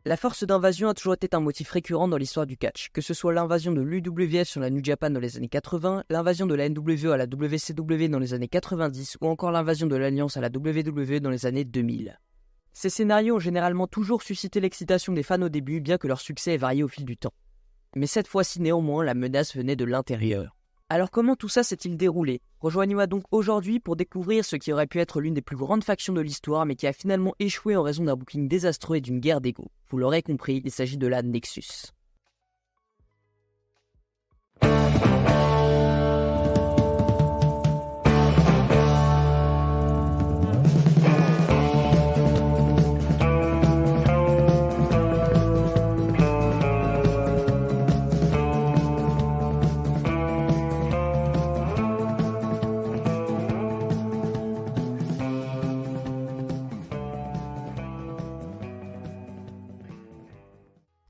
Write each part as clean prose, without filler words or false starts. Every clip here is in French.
La force d'invasion a toujours été un motif récurrent dans l'histoire du catch, que ce soit l'invasion de l'UWF sur la New Japan dans les années 80, l'invasion de la NWO à la WCW dans les années 90 ou encore l'invasion de l'Alliance à la WWE dans les années 2000. Ces scénarios ont généralement toujours suscité l'excitation des fans au début, bien que leur succès ait varié au fil du temps. Mais cette fois-ci néanmoins, la menace venait de l'intérieur. Alors comment tout ça s'est-il déroulé? Rejoignez-moi donc aujourd'hui pour découvrir ce qui aurait pu être l'une des plus grandes factions de l'histoire mais qui a finalement échoué en raison d'un booking désastreux et d'une guerre d'ego. Vous l'aurez compris, il s'agit de la Nexus.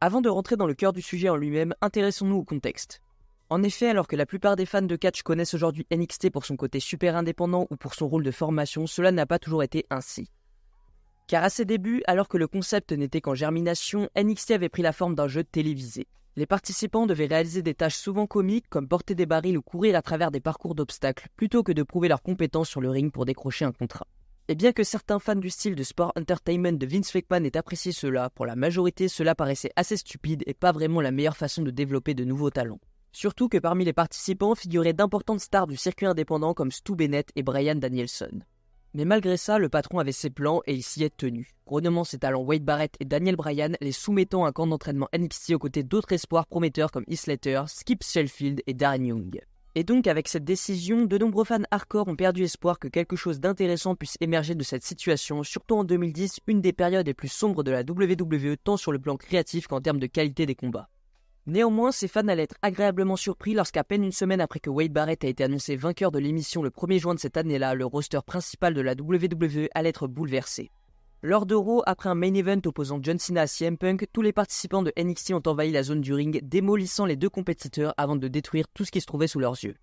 Avant de rentrer dans le cœur du sujet en lui-même, intéressons-nous au contexte. En effet, alors que la plupart des fans de catch connaissent aujourd'hui NXT pour son côté super indépendant ou pour son rôle de formation, cela n'a pas toujours été ainsi. Car à ses débuts, alors que le concept n'était qu'en germination, NXT avait pris la forme d'un jeu télévisé. Les participants devaient réaliser des tâches souvent comiques comme porter des barils ou courir à travers des parcours d'obstacles, plutôt que de prouver leurs compétences sur le ring pour décrocher un contrat. Et bien que certains fans du style de Sport Entertainment de Vince McMahon aient apprécié cela, pour la majorité cela paraissait assez stupide et pas vraiment la meilleure façon de développer de nouveaux talents. Surtout que parmi les participants figuraient d'importantes stars du circuit indépendant comme Stu Bennett et Bryan Danielson. Mais malgré ça, le patron avait ses plans et il s'y est tenu, renommant ses talents Wade Barrett et Daniel Bryan, les soumettant à un camp d'entraînement NXT aux côtés d'autres espoirs prometteurs comme Heath Slater, Skip Sheffield et Darren Young. Et donc avec cette décision, de nombreux fans hardcore ont perdu espoir que quelque chose d'intéressant puisse émerger de cette situation, surtout en 2010, une des périodes les plus sombres de la WWE tant sur le plan créatif qu'en termes de qualité des combats. Néanmoins, ces fans allaient être agréablement surpris lorsqu'à peine une semaine après que Wade Barrett a été annoncé vainqueur de l'émission le 1er juin de cette année-là, le roster principal de la WWE allait être bouleversé. Lors de Raw, après un main event opposant John Cena à CM Punk, tous les participants de NXT ont envahi la zone du ring, démolissant les deux compétiteurs avant de détruire tout ce qui se trouvait sous leurs yeux.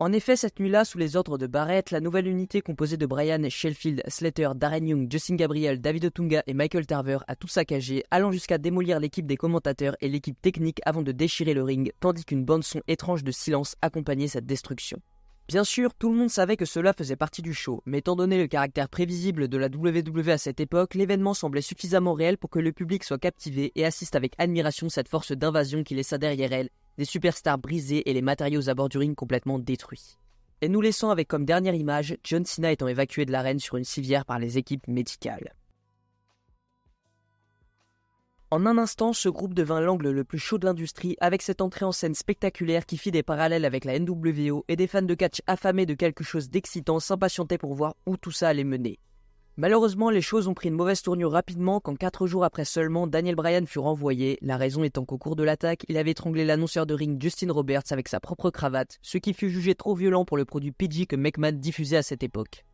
En effet, cette nuit-là, sous les ordres de Barrett, la nouvelle unité composée de Bryan, Sheffield, Slater, Darren Young, Justin Gabriel, David Otunga et Michael Tarver a tout saccagé, allant jusqu'à démolir l'équipe des commentateurs et l'équipe technique avant de déchirer le ring, tandis qu'une bande-son étrange de silence accompagnait cette destruction. Bien sûr, tout le monde savait que cela faisait partie du show, mais étant donné le caractère prévisible de la WWE à cette époque, l'événement semblait suffisamment réel pour que le public soit captivé et assiste avec admiration cette force d'invasion qui laissa derrière elle des superstars brisés et les matériaux à bord du ring complètement détruits. Et nous laissant avec comme dernière image John Cena étant évacué de l'arène sur une civière par les équipes médicales. En un instant, ce groupe devint l'angle le plus chaud de l'industrie avec cette entrée en scène spectaculaire qui fit des parallèles avec la NWO et des fans de catch affamés de quelque chose d'excitant s'impatientaient pour voir où tout ça allait mener. Malheureusement, les choses ont pris une mauvaise tournure rapidement quand 4 jours après seulement, Daniel Bryan fut renvoyé, la raison étant qu'au cours de l'attaque, il avait étranglé l'annonceur de ring Justin Roberts avec sa propre cravate, ce qui fut jugé trop violent pour le produit PG que McMahon diffusait à cette époque.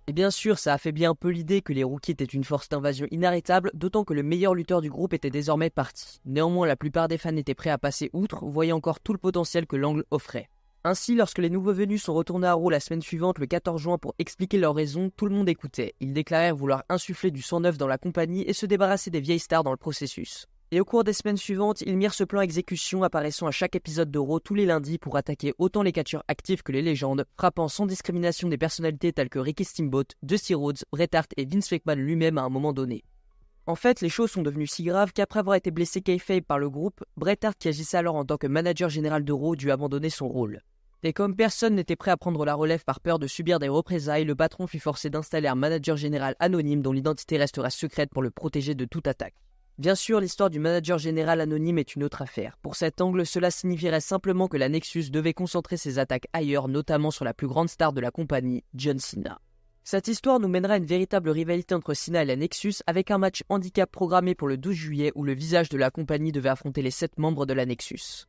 Et bien sûr, ça affaiblit un peu l'idée que les rookies étaient une force d'invasion inarrêtable, d'autant que le meilleur lutteur du groupe était désormais parti. Néanmoins, la plupart des fans étaient prêts à passer outre, voyant encore tout le potentiel que l'angle offrait. Ainsi, lorsque les nouveaux venus sont retournés à Raw la semaine suivante, le 14 juin, pour expliquer leurs raisons, tout le monde écoutait. Ils déclarèrent vouloir insuffler du sang neuf dans la compagnie et se débarrasser des vieilles stars dans le processus. Et au cours des semaines suivantes, ils mirent ce plan à exécution, apparaissant à chaque épisode de Raw tous les lundis pour attaquer autant les catcheurs actifs que les légendes, frappant sans discrimination des personnalités telles que Ricky Steamboat, Dusty Rhodes, Bret Hart et Vince McMahon lui-même à un moment donné. En fait, les choses sont devenues si graves qu'après avoir été blessé kayfabe par le groupe, Bret Hart, qui agissait alors en tant que manager général de Raw, dut abandonner son rôle. Et comme personne n'était prêt à prendre la relève par peur de subir des représailles, le patron fut forcé d'installer un manager général anonyme dont l'identité restera secrète pour le protéger de toute attaque. Bien sûr, l'histoire du manager général anonyme est une autre affaire. Pour cet angle, cela signifierait simplement que la Nexus devait concentrer ses attaques ailleurs, notamment sur la plus grande star de la compagnie, John Cena. Cette histoire nous mènera à une véritable rivalité entre Cena et la Nexus, avec un match handicap programmé pour le 12 juillet où le visage de la compagnie devait affronter les 7 membres de la Nexus.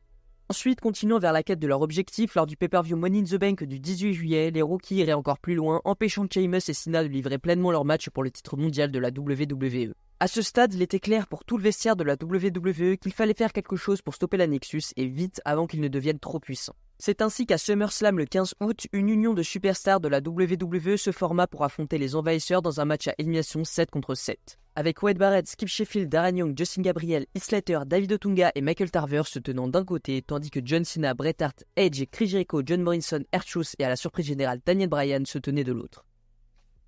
Ensuite, continuant vers la quête de leur objectif, lors du pay-per-view Money in the Bank du 18 juillet, les rookies iraient encore plus loin, empêchant Sheamus et Cena de livrer pleinement leur match pour le titre mondial de la WWE. À ce stade, il était clair pour tout le vestiaire de la WWE qu'il fallait faire quelque chose pour stopper la Nexus, et vite avant qu'ils ne deviennent trop puissants. C'est ainsi qu'à SummerSlam le 15 août, une union de superstars de la WWE se forma pour affronter les Envahisseurs dans un match à élimination 7 contre 7. Avec Wade Barrett, Skip Sheffield, Darren Young, Justin Gabriel, Heath Slater, David Otunga et Michael Tarver se tenant d'un côté, tandis que John Cena, Bret Hart, Edge, Chris Jericho, John Morrison, R-Truth et à la surprise générale Daniel Bryan se tenaient de l'autre.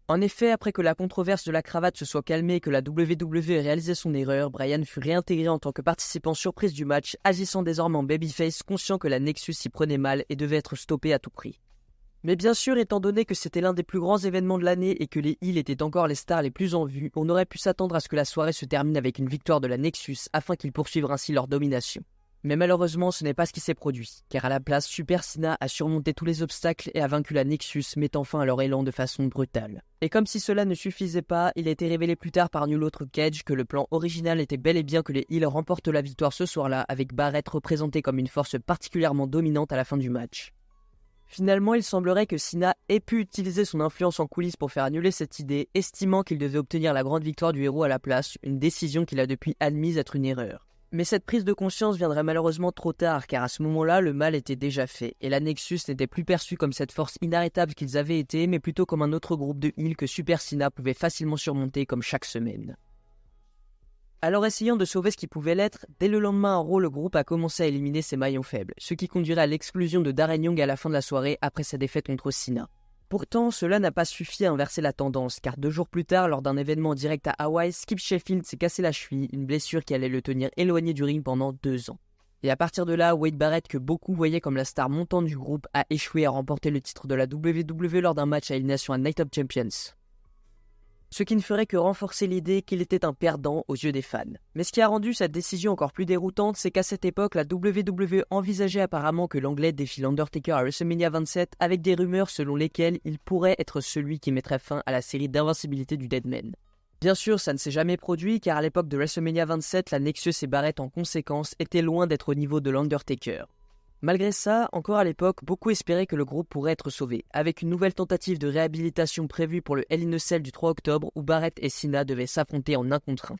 En effet, après que la controverse de la cravate se soit calmée et que la WWE ait réalisé son erreur, Bryan fut réintégré en tant que participant surprise du match, agissant désormais en babyface, conscient que la Nexus s'y prenait mal et devait être stoppée à tout prix. Mais bien sûr, étant donné que c'était l'un des plus grands événements de l'année et que les Heels étaient encore les stars les plus en vue, on aurait pu s'attendre à ce que la soirée se termine avec une victoire de la Nexus afin qu'ils poursuivent ainsi leur domination. Mais malheureusement, ce n'est pas ce qui s'est produit, car à la place, Super Cena a surmonté tous les obstacles et a vaincu la Nexus, mettant fin à leur élan de façon brutale. Et comme si cela ne suffisait pas, il a été révélé plus tard par nul autre qu'Edge que le plan original était bel et bien que les Heels remportent la victoire ce soir-là, avec Barrett représenté comme une force particulièrement dominante à la fin du match. Finalement, il semblerait que Cena ait pu utiliser son influence en coulisses pour faire annuler cette idée, estimant qu'il devait obtenir la grande victoire du héros à la place, une décision qu'il a depuis admise être une erreur. Mais cette prise de conscience viendrait malheureusement trop tard, car à ce moment-là, le mal était déjà fait, et la Nexus n'était plus perçue comme cette force inarrêtable qu'ils avaient été, mais plutôt comme un autre groupe de heels que Super Cena pouvait facilement surmonter comme chaque semaine. Alors essayant de sauver ce qui pouvait l'être, dès le lendemain à Raw, le groupe a commencé à éliminer ses maillons faibles, ce qui conduirait à l'exclusion de Darren Young à la fin de la soirée après sa défaite contre Cena. Pourtant, cela n'a pas suffi à inverser la tendance, car 2 jours plus tard, lors d'un événement direct à Hawaï, Skip Sheffield s'est cassé la cheville, une blessure qui allait le tenir éloigné du ring pendant 2 ans. Et à partir de là, Wade Barrett, que beaucoup voyaient comme la star montante du groupe, a échoué à remporter le titre de la WWE lors d'un match à élimination à Night of Champions. Ce qui ne ferait que renforcer l'idée qu'il était un perdant aux yeux des fans. Mais ce qui a rendu cette décision encore plus déroutante, c'est qu'à cette époque, la WWE envisageait apparemment que l'Anglais défie l'Undertaker à WrestleMania 27 avec des rumeurs selon lesquelles il pourrait être celui qui mettrait fin à la série d'invincibilité du Deadman. Bien sûr, ça ne s'est jamais produit car à l'époque de WrestleMania 27, la Nexus et Barrett en conséquence étaient loin d'être au niveau de l'Undertaker. Malgré ça, encore à l'époque, beaucoup espéraient que le groupe pourrait être sauvé, avec une nouvelle tentative de réhabilitation prévue pour le Hell in a Cell du 3 octobre où Barrett et Cena devaient s'affronter en 1 contre 1.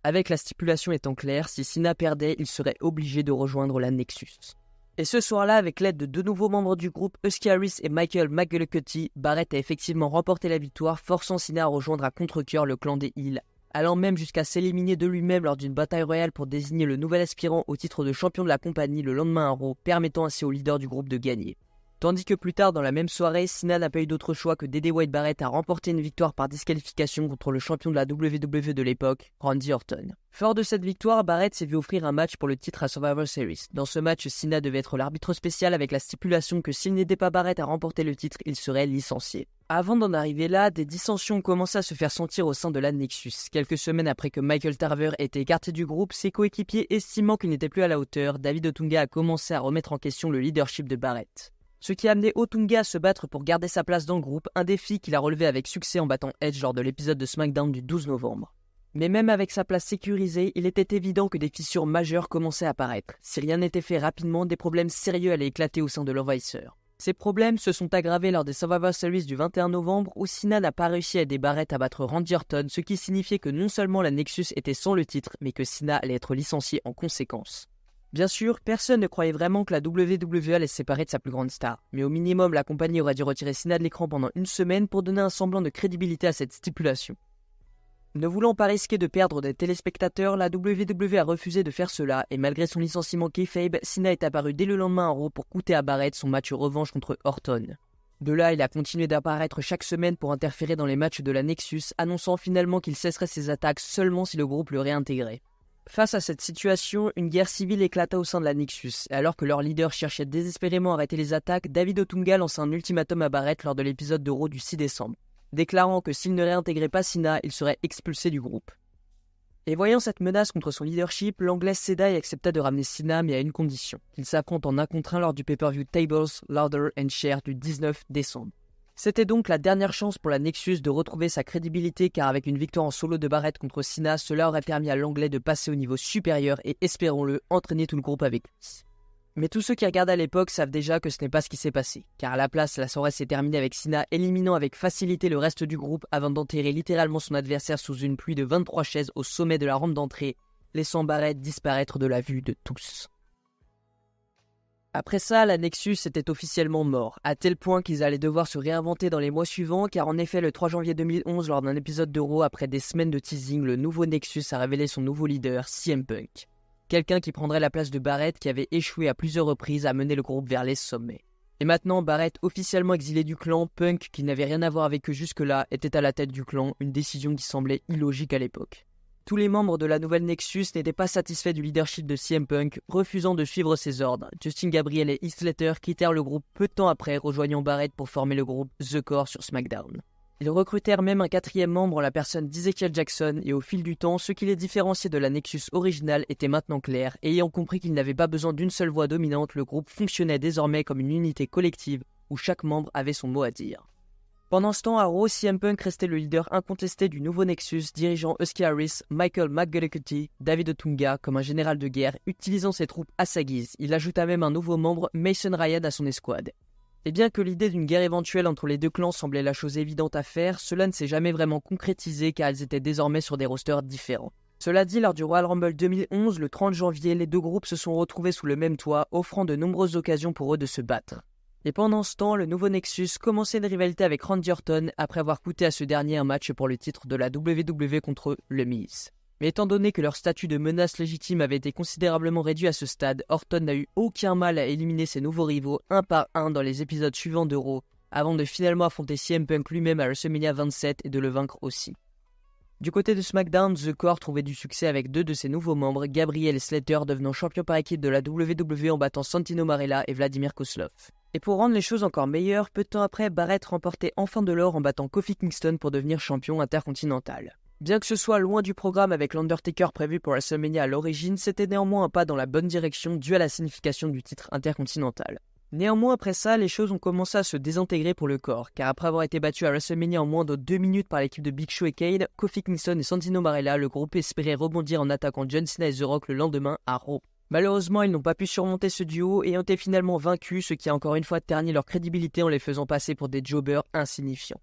Avec la stipulation étant claire, si Cena perdait, il serait obligé de rejoindre la Nexus. Et ce soir-là, avec l'aide de 2 nouveaux membres du groupe, Husky Harris et Michael McGillicuddy, Barrett a effectivement remporté la victoire, forçant Cena à rejoindre à contre-cœur le clan des Heels, allant même jusqu'à s'éliminer de lui-même lors d'une bataille royale pour désigner le nouvel aspirant au titre de champion de la compagnie le lendemain à Raw, permettant ainsi au leader du groupe de gagner. Tandis que plus tard dans la même soirée, Cena n'a pas eu d'autre choix que d'aider Wade Barrett à remporter une victoire par disqualification contre le champion de la WWE de l'époque, Randy Orton. Fort de cette victoire, Barrett s'est vu offrir un match pour le titre à Survivor Series. Dans ce match, Cena devait être l'arbitre spécial avec la stipulation que s'il n'aidait pas Barrett à remporter le titre, il serait licencié. Avant d'en arriver là, des dissensions ont commencé à se faire sentir au sein de la Nexus. Quelques semaines après que Michael Tarver ait été écarté du groupe, ses coéquipiers estimant qu'il n'était plus à la hauteur, David Otunga a commencé à remettre en question le leadership de Barrett. Ce qui a amené Otunga à se battre pour garder sa place dans le groupe, un défi qu'il a relevé avec succès en battant Edge lors de l'épisode de SmackDown du 12 novembre. Mais même avec sa place sécurisée, il était évident que des fissures majeures commençaient à apparaître. Si rien n'était fait rapidement, des problèmes sérieux allaient éclater au sein de l'Envahisseur. Ces problèmes se sont aggravés lors des Survivor Series du 21 novembre où Cena n'a pas réussi à aider Barrett à battre Randy Orton, ce qui signifiait que non seulement la Nexus était sans le titre, mais que Cena allait être licencié en conséquence. Bien sûr, personne ne croyait vraiment que la WWE allait se séparer de sa plus grande star, mais au minimum la compagnie aurait dû retirer Cena de l'écran pendant 1 semaine pour donner un semblant de crédibilité à cette stipulation. Ne voulant pas risquer de perdre des téléspectateurs, la WWE a refusé de faire cela et malgré son licenciement kayfabe, Cena est apparu dès le lendemain à Raw pour coûter à Barrett son match revanche contre Orton. De là, il a continué d'apparaître chaque semaine pour interférer dans les matchs de la Nexus, annonçant finalement qu'il cesserait ses attaques seulement si le groupe le réintégrait. Face à cette situation, une guerre civile éclata au sein de la Nexus, et alors que leur leader cherchait désespérément à arrêter les attaques, David Otunga lança un ultimatum à Barrett lors de l'épisode de Raw du 6 décembre, déclarant que s'il ne réintégrait pas Cena, il serait expulsé du groupe. Et voyant cette menace contre son leadership, l'anglais céda et accepta de ramener Cena, mais à une condition, qu'il s'affronte en 1 contre 1 lors du pay-per-view Tables, Louder and Share du 19 décembre. C'était donc la dernière chance pour la Nexus de retrouver sa crédibilité car avec une victoire en solo de Barrett contre Cena, cela aurait permis à l'anglais de passer au niveau supérieur et, espérons-le, entraîner tout le groupe avec lui. Mais tous ceux qui regardent à l'époque savent déjà que ce n'est pas ce qui s'est passé, car à la place, la soirée s'est terminée avec Cena éliminant avec facilité le reste du groupe avant d'enterrer littéralement son adversaire sous une pluie de 23 chaises au sommet de la rampe d'entrée, laissant Barrett disparaître de la vue de tous. Après ça, la Nexus était officiellement mort, à tel point qu'ils allaient devoir se réinventer dans les mois suivants, car en effet, le 3 janvier 2011, lors d'un épisode de Raw, après des semaines de teasing, le nouveau Nexus a révélé son nouveau leader, CM Punk. Quelqu'un qui prendrait la place de Barrett, qui avait échoué à plusieurs reprises à mener le groupe vers les sommets. Et maintenant, Barrett, officiellement exilé du clan, Punk, qui n'avait rien à voir avec eux jusque-là, était à la tête du clan, une décision qui semblait illogique à l'époque. Tous les membres de la nouvelle Nexus n'étaient pas satisfaits du leadership de CM Punk, refusant de suivre ses ordres. Justin Gabriel et Heath Slater quittèrent le groupe peu de temps après, rejoignant Barrett pour former le groupe The Core sur SmackDown. Ils recrutèrent même un quatrième membre en la personne d'Ezekiel Jackson, et au fil du temps, ce qui les différenciait de la Nexus originale était maintenant clair, et ayant compris qu'ils n'avaient pas besoin d'une seule voix dominante, le groupe fonctionnait désormais comme une unité collective où chaque membre avait son mot à dire. Pendant ce temps, à Raw, CM Punk restait le leader incontesté du nouveau Nexus, dirigeant Husky Harris, Michael McGillicuddy, David Otunga comme un général de guerre, utilisant ses troupes à sa guise. Il ajouta même un nouveau membre, Mason Ryan, à son escouade. Et bien que l'idée d'une guerre éventuelle entre les deux clans semblait la chose évidente à faire, cela ne s'est jamais vraiment concrétisé car ils étaient désormais sur des rosters différents. Cela dit, lors du Royal Rumble 2011, le 30 janvier, les deux groupes se sont retrouvés sous le même toit, offrant de nombreuses occasions pour eux de se battre. Et pendant ce temps, le nouveau Nexus commençait une rivalité avec Randy Orton après avoir coûté à ce dernier un match pour le titre de la WWE contre le Miz. Mais étant donné que leur statut de menace légitime avait été considérablement réduit à ce stade, Orton n'a eu aucun mal à éliminer ses nouveaux rivaux un par un dans les épisodes suivants de Raw, avant de finalement affronter CM Punk lui-même à WrestleMania 27 et de le vaincre aussi. Du côté de SmackDown, The Core trouvait du succès avec deux de ses nouveaux membres, Gabriel et Slater devenant champions par équipe de la WWE en battant Santino Marella et Vladimir Kozlov. Et pour rendre les choses encore meilleures, peu de temps après, Barrett remportait enfin de l'or en battant Kofi Kingston pour devenir champion intercontinental. Bien que ce soit loin du programme avec l'Undertaker prévu pour WrestleMania à l'origine, c'était néanmoins un pas dans la bonne direction dû à la signification du titre intercontinental. Néanmoins, après ça, les choses ont commencé à se désintégrer pour le corps, car après avoir été battu à WrestleMania en moins de 2 minutes par l'équipe de Big Show et Kane, Kofi Kingston et Santino Marella, le groupe espérait rebondir en attaquant John Cena et The Rock le lendemain à Raw. Malheureusement, ils n'ont pas pu surmonter ce duo et ont été finalement vaincus, ce qui a encore une fois terni leur crédibilité en les faisant passer pour des jobbers insignifiants.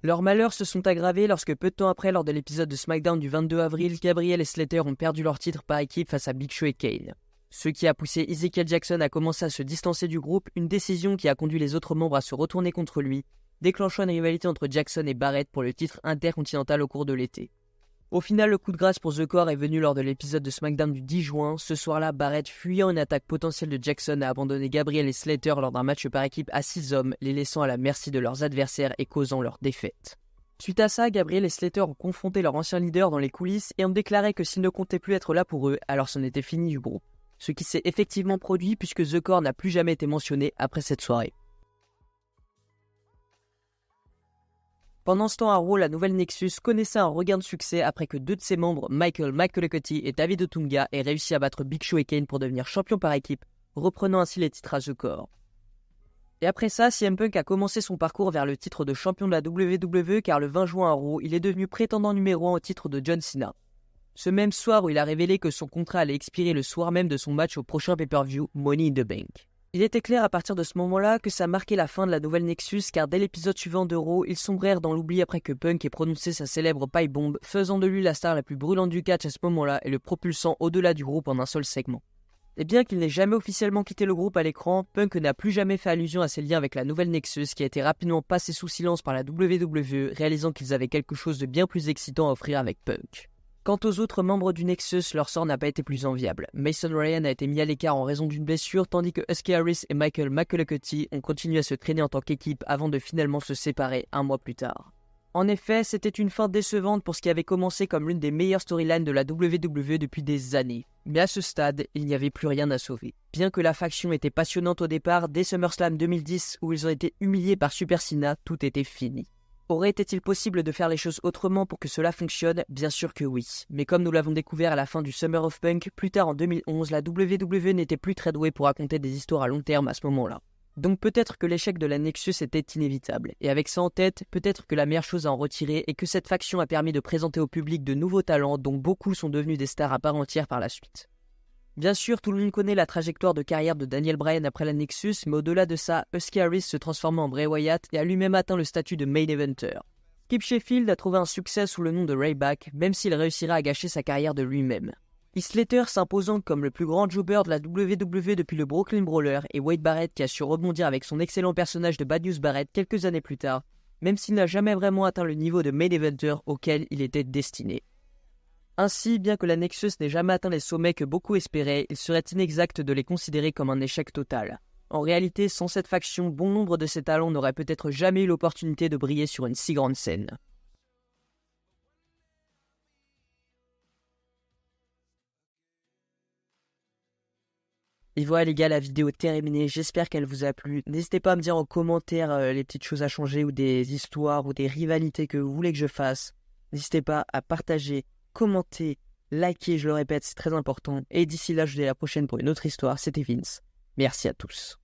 Leurs malheurs se sont aggravés lorsque peu de temps après, lors de l'épisode de SmackDown du 22 avril, Gabriel et Slater ont perdu leur titre par équipe face à Big Show et Kane. Ce qui a poussé Ezekiel Jackson à commencer à se distancer du groupe, une décision qui a conduit les autres membres à se retourner contre lui, déclenchant une rivalité entre Jackson et Barrett pour le titre intercontinental au cours de l'été. Au final, le coup de grâce pour The Core est venu lors de l'épisode de SmackDown du 10 juin. Ce soir-là, Barrett, fuyant une attaque potentielle de Jackson, a abandonné Gabriel et Slater lors d'un match par équipe à 6 hommes, les laissant à la merci de leurs adversaires et causant leur défaite. Suite à ça, Gabriel et Slater ont confronté leur ancien leader dans les coulisses et ont déclaré que s'ils ne comptaient plus être là pour eux, alors c'en était fini du groupe. Ce qui s'est effectivement produit puisque The Core n'a plus jamais été mentionné après cette soirée. Pendant ce temps à Raw, la nouvelle Nexus connaissait un regain de succès après que deux de ses membres, Michael McGillicuddy et David Otunga, aient réussi à battre Big Show et Kane pour devenir champions par équipe, reprenant ainsi les titres à The Core. Et après ça, CM Punk a commencé son parcours vers le titre de champion de la WWE car le 20 juin à Raw, il est devenu prétendant numéro 1 au titre de John Cena. Ce même soir où il a révélé que son contrat allait expirer le soir même de son match au prochain pay-per-view Money in the Bank. Il était clair à partir de ce moment-là que ça marquait la fin de la nouvelle Nexus car dès l'épisode suivant de Raw, ils sombrèrent dans l'oubli après que Punk ait prononcé sa célèbre pipe bomb, faisant de lui la star la plus brûlante du catch à ce moment-là et le propulsant au-delà du groupe en un seul segment. Et bien qu'il n'ait jamais officiellement quitté le groupe à l'écran, Punk n'a plus jamais fait allusion à ses liens avec la nouvelle Nexus qui a été rapidement passée sous silence par la WWE, réalisant qu'ils avaient quelque chose de bien plus excitant à offrir avec Punk. Quant aux autres membres du Nexus, leur sort n'a pas été plus enviable. Mason Ryan a été mis à l'écart en raison d'une blessure, tandis que Husky Harris et Michael McGillicuddy ont continué à se traîner en tant qu'équipe avant de finalement se séparer un mois plus tard. En effet, c'était une fin décevante pour ce qui avait commencé comme l'une des meilleures storylines de la WWE depuis des années. Mais à ce stade, il n'y avait plus rien à sauver. Bien que la faction était passionnante au départ, dès SummerSlam 2010 où ils ont été humiliés par Super Cena, tout était fini. Aurait-il possible de faire les choses autrement pour que cela fonctionne? Bien sûr que oui. Mais comme nous l'avons découvert à la fin du Summer of Punk, plus tard en 2011, la WWE n'était plus très douée pour raconter des histoires à long terme à ce moment-là. Donc peut-être que l'échec de la Nexus était inévitable. Et avec ça en tête, peut-être que la meilleure chose à en retirer est que cette faction a permis de présenter au public de nouveaux talents dont beaucoup sont devenus des stars à part entière par la suite. Bien sûr, tout le monde connaît la trajectoire de carrière de Daniel Bryan après la Nexus, mais au-delà de ça, Husky Harris se transforma en Bray Wyatt et a lui-même atteint le statut de main eventer. Kip Sheffield a trouvé un succès sous le nom de Ryback, même s'il réussira à gâcher sa carrière de lui-même. Heath Slater s'imposant comme le plus grand jobber de la WWE depuis le Brooklyn Brawler et Wade Barrett qui a su rebondir avec son excellent personnage de Bad News Barrett quelques années plus tard, même s'il n'a jamais vraiment atteint le niveau de main eventer auquel il était destiné. Ainsi, bien que la Nexus n'ait jamais atteint les sommets que beaucoup espéraient, il serait inexact de les considérer comme un échec total. En réalité, sans cette faction, bon nombre de ses talents n'auraient peut-être jamais eu l'opportunité de briller sur une si grande scène. Et voilà les gars, la vidéo est terminée, j'espère qu'elle vous a plu. N'hésitez pas à me dire en commentaire les petites choses à changer ou des histoires ou des rivalités que vous voulez que je fasse. N'hésitez pas à partager, commenter, liker, je le répète, c'est très important. Et d'ici là, je vous dis à la prochaine pour une autre histoire. C'était Vince. Merci à tous.